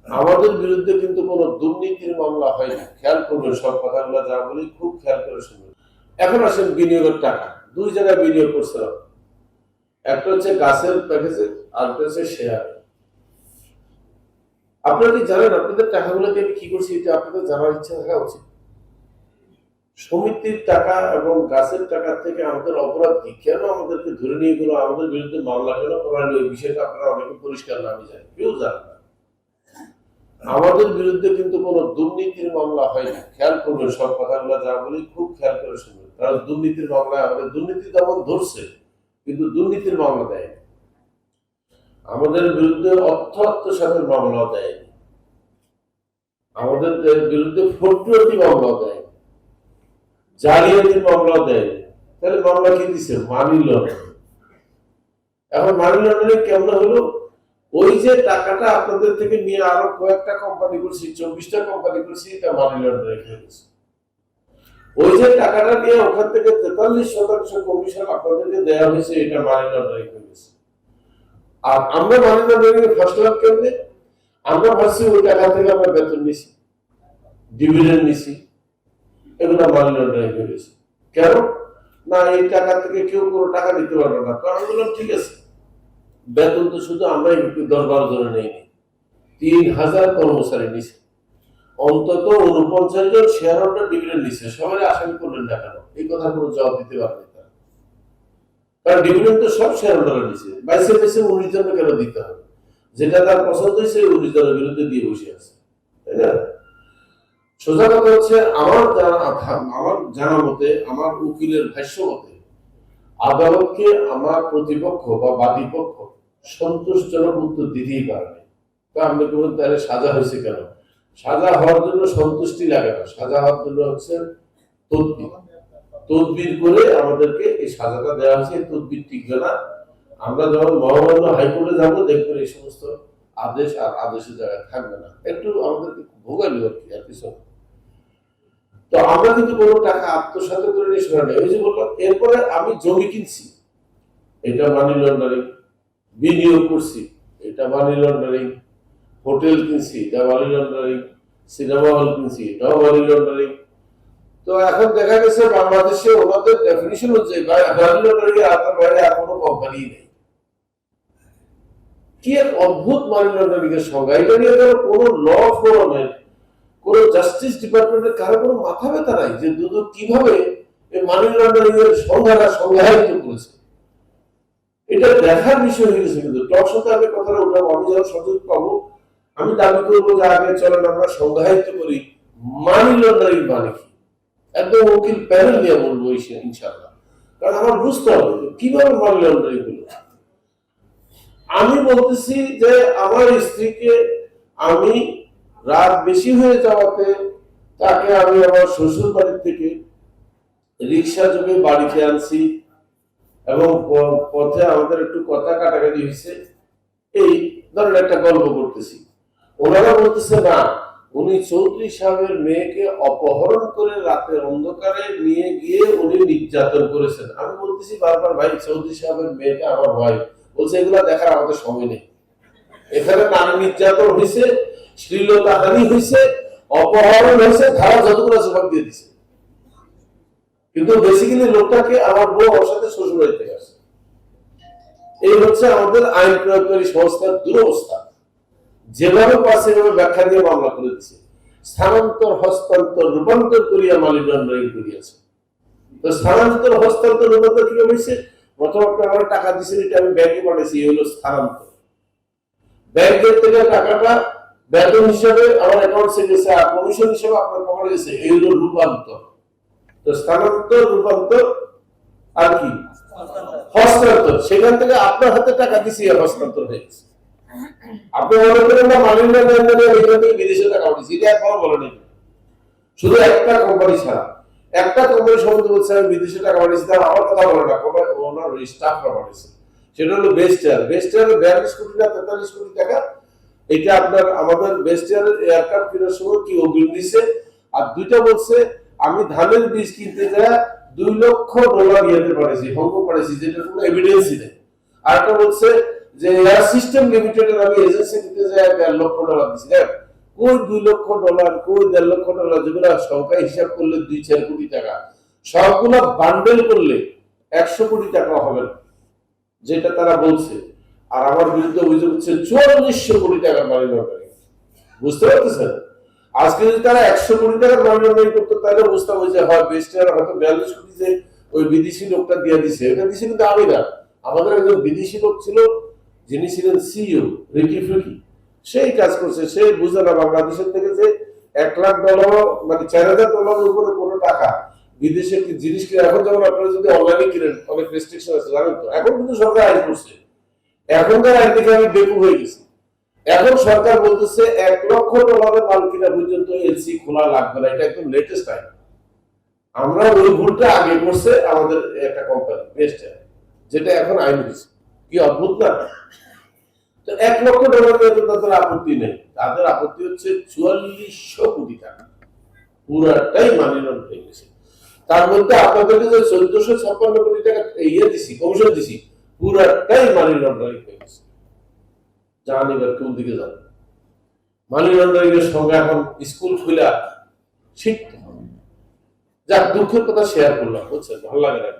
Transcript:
আমাদের বিরুদ্ধে কিন্তু কোনো দুর্নীতির মামলা হয়নি। খেয়াল করবেন, সব কথাগুলো যা বলি খুব খেয়াল করে শুনবেন। এখন আসেন বিনিয়োগের টাকা দুই জায়গায় বিনিয়োগ করছিলাম, একটা হচ্ছে গাছের প্যাকেজে, আর একটা হচ্ছে শেয়ার। আপনারা কি জানেন আপনাদের টাকাগুলোকে আমি কি করছি? এটা আপনাদের জানার ইচ্ছা থাকা উচিত। সমিতির টাকা এবং গাছের টাকা থেকে আমাদের অপরাধ কি? কেন আমাদেরকে ধরে নিয়ে গেলো, আমাদের বিরুদ্ধে মামলা কেন করা হলো, এই বিষয়টা আপনারা অনেকে পরিষ্কার না, আমি জানি, কেউ জানে না। আমাদের বিরুদ্ধে কিন্তু কোনো দুর্নীতির মামলা হয়নি। খেয়াল করবেন, সব কথাগুলো যা বলি খুব খেয়াল করে শুনবেন, কারণ দুর্নীতির মামলায় আমাদের দুর্নীতি তেমন ধরছে, কিন্তু দুর্নীতির মামলা দেয়নি। আমাদের বিরুদ্ধে অর্থ আত্মসাতের মামলা দেয়নি, আমাদের বিরুদ্ধে ফটুয়াতি মামলা দেয়নি, জালিয়াতির মামলা দেয়নি। তাহলে মামলা কি দিচ্ছে? Money laundering. এখন মানি লন্ডারিং কেমন হলো? ওই যে টাকাটা আপনাদের থেকে নিয়ে আরো কয়েকটা কোম্পানি করছি, 24টা কোম্পানি করছি, এটা মানি লন্ডারিং হয়ে গেছে। ওই যে টাকাটা নিয়ে ওখান থেকে 43% কমিশন আপনাদেরকে দেওয়া হয়েছে, এটা মানি লন্ডারিং হয়ে গেছে। আর আমরা মানি লন্ডারিং এ ফাঁসলাম কেমনে? আমরা ভাবছি ওই টাকা থেকে আমরা বেতন নিছি, ডিভিডেন্ড নিছি, এগুলো মানি লন্ডারিং হয়ে গেছে। কেন? না, এই টাকা থেকে কেউ কোনো টাকা দিতে পারবে না। কারণ বললাম ঠিক আছে, বেতন তো শুধু আমরা 10-12 জনে নেইনি, 3000 কর্মচারী নিছে, অন্তত 49 জন শেয়ার হোল্ডার ডিভিডেন্ড নিছে। সবাই আসামি করলেন না কেন? এই কথা কোনো জবাব দিতে পারেনি তারা। কারণ ডিভিডেন্ড তো সব শেয়ার হোল্ডাররা নিছে, বাইসে 19 জন কেন দিতে হবে? যেটা তার পছন্দ হয়েছে 19 জনের বিরুদ্ধে দিয়ে বসে আছে, তাই না? সোজা কথা হচ্ছে, আমার জানা মতে, আমার উকিলের ভাষ্য মতে, আদালতকে আমার প্রতিপক্ষ বা বাদীপক্ষ সন্তোষজনক উত্তর দিতেই পারেনি। তা আপনি বলুন, তাহলে সাজা হয়েছে কেন? সাজা হওয়ার জন্য সন্তুষ্টি লাগে না, সাজা হওয়ার জন্য হচ্ছে তদবির। তদবির করে আমাদেরকে এই সাজাটা দেওয়া হয়েছে। তদবির টিকবে না। আমরা যখন মহামান্য হাইকোর্টে যাবো, দেখবেন এই সমস্ত আদেশ আর আদেশের জায়গায় থাকবে না। একটু আমাদেরকে ভোগালি আর কি, আর কিছু। তো আমরা কিন্তু কোনো টাকা আত্মসাৎ করে নিয়ে শোনা নেই। ওই যে বললাম, এরপরে আমি জমি কিনছি, এটা মানি লন্ডারিং। বিনিয়োগ করছি, এটা মানি লন্ডারিং। হোটেল কিনছি, এটা মানি লন্ডারিং। সিনেমা হল কিনছি, এটাও মানি লন্ডারিং। তো এখন দেখা গেছে বাংলাদেশে ওনাদের ডেফিনিশন হচ্ছে মানি লন্ডারিং এর আপনার বাইরে আর কোনো কোম্পানি নেই। কি এক অদ্ভুত মানি লন্ডারিং এর সংজ্ঞা! এটা নিয়ে কোনো ল ফোরামের, কোন জাস্টিস ডিপার্টমেন্টের কারো কোনো মাথা ব্যথা নাই যে দুদক কিভাবে এই মানি লন্ডারিং এর সংজ্ঞাটা সংজ্ঞায়িত করেছে। এটা দেখার বিষয় হয়ে গেছে। কিন্তু টক সাথে আমি কথাটা উঠাবো, আমি যখন সুযোগ পাবো আমি দাবি করবো যে আগে চলেন আমরা সংজ্ঞায়িত করি মানি লন্ডারিং মানে কি। একদম উকিল প্যানেল নিয়ে বলবো ইনশাআল্লাহ, কারণ আমার বুঝতে হবে কিভাবে মানি লন্ডারিং হলো। আমি বলতেছি যে আমার স্ত্রীকে আমি রাত বেশি হয়ে যাওয়াতে তাকে আমি আমার শ্বশুর বাড়ি থেকে রিক্সা যোগে বাড়িতে আনছি, এবং পথে আমাদের একটু কথা কাটাকাটি হয়েছে। এই ধরনের একটা গল্প করতেছি। ওনারা বলতেছে না, উনি চৌধুরী সাহেবের মেয়েকে অপহরণ করে রাতের অন্ধকারে নিয়ে গিয়ে উনি নির্যাতন করেছেন। আমি বলতেছি বারবার, ভাই চৌধুরী সাহেবের মেয়েটা আমার ভাই। বলছে এগুলা দেখার আমাদের সময় নেই। এখানে নারী নির্যাতন হয়েছে, শ্লীলতাহানি হয়েছে, অপহরণ হয়েছে, ধারা যতগুলো আছে সব দিয়ে দিছে। কিন্তু বেসিক্যালি লোকটাকে আমার বউ ওর সাথে শ্বশুর বাড়ি থেকে আসে। এই হচ্ছে আমাদের আইন প্রয়োগকারী সংস্থার দুরবস্থা। যেভাবে পাশে ব্যাখ্যা দিয়ে মামলা করে দিচ্ছে, স্থানান্তর হস্তান্তর রূপান্তর করিয়া মানি লন্ডারিং করিয়াছে। তো স্থানান্তর হস্তান্তর রূপান্তর কিভাবে হয়েছে? প্রথম আপনারা টাকা দিচ্ছেন, এটা আমি ব্যাংকে পাঠাইছি, এই হলো স্থানান্তর। ব্যাংকের থেকে টাকাটা বেতন হিসাবে আমার অ্যাকাউন্টে গেছে, আর কমিশন হিসাবে আপনার পকেটে গেছে, এই হলো রূপান্তর। তো স্থানান্তর, রূপান্তর আর কি হস্তান্তর। সেখান থেকে আপনার হাতে টাকা দিছি, হস্তান্তর হয়ে গেছে। আপনি মনে করেন না মানি লন্ডারিং এখান থেকে বিদেশে টাকা উঠেছে, এটা একবার বলেনি। শুধু একটা কোম্পানি ছাড়া, একটা কোম্পানি সম্বন্ধে বলছে আমি বিদেশে টাকা পাঠিয়েছি, তার আমার কথা বলে না, ওনার স্টাফরা পাঠিয়েছে। সেটা হলো বেস্ট এয়ার। বেস্ট এয়ারের 42 কোটি না 43 কোটি টাকা। এটা আপনার আমাদের বেস্ট এয়ারের এয়ারক্রাফট কেনার সময় কি অগ্রিম দিছে। আর দুইটা বলছে আমি ধানের বীজ কিনতে যায় $2 লক্ষ ইয়েতে পাঠিয়েছি, হংকং পাঠিয়েছি, যেটা কোনো এভিডেন্সই নেই। আর একটা বলছে যে এয়ার সিস্টেম লিমিটেডের আমি এজেন্সি দিতে যাই $1.5 লক্ষ দিছি না, কই $2 লক্ষ, কই $1.5 লক্ষ, যেগুলো সরকার হিসাব করলে 2-4 কোটি টাকা, সবগুলো বান্ডেল করলে 100 কোটি টাকা হবে না, যেটা তারা বলছে। আর আমার বিরুদ্ধে অভিযোগ হচ্ছে 4400 কোটি টাকার মানি লন্ডারিং। বুঝতে পারতেছেন? আজকে যদি তারা 100 কোটি টাকার মানি লন্ডারিং করতো, তাহলে বুঝতাম যে হয় বেস্টের হয়তো 42 কোটি যে ওই বিদেশি লোকটা দিয়ে দিছে, এটা দিছে কিন্তু আমি না, আমাদের একজন বিদেশি লোক ছিল যিনি ছিলেন সিইও রিকি ফিকি, সেই কাজ করছে। সে বুঝে না বাংলাদেশের থেকে যে $1,00,000 মানে $4,000 উপরে কোনো টাকা বিদেশে কি জিনিস কিনে, এখন যেমন আপনারা যদি অনলাইনে কিনেন অনেক রেস্ট্রিকশন আছে জানেন তো, এখন কিন্তু সরকার আইন করছে, এখনকার আইন থেকে আমি বেকুব হয়ে গেছি। এখন সরকার বলতেছে $1 লক্ষ মাল কিনা পর্যন্ত এলসি খোলা লাগবে না, এটা একদম লেটেস্ট আইন। আমরা ওই ভুলটা আগে করছে আমাদের একটা কোম্পানি বেস্ট, যেটা এখন আইন হয়েছে। কি অদ্ভুত না? তো $1 লক্ষ তাদের আপত্তি নেই, তাদের আপত্তি হচ্ছে 4400 কোটি টাকা পুরাটাই মানি লন্ডারিং হয়ে গেছে। তার মধ্যে আপনাদেরকে যে 1456 কোটি টাকা ইয়ে দিছি, কমিশন দিছি, পুরাটাই মানি লন্ডারিং হয়ে গেছে। জান এবার কোন দিকে যাবে? মানি লন্ডারিং এর সঙ্গে এখন স্কুল খুলা শিখতে হবে। যাক, দুঃখের কথা শেয়ার করলাম, বুঝছেন, ভালো লাগে না।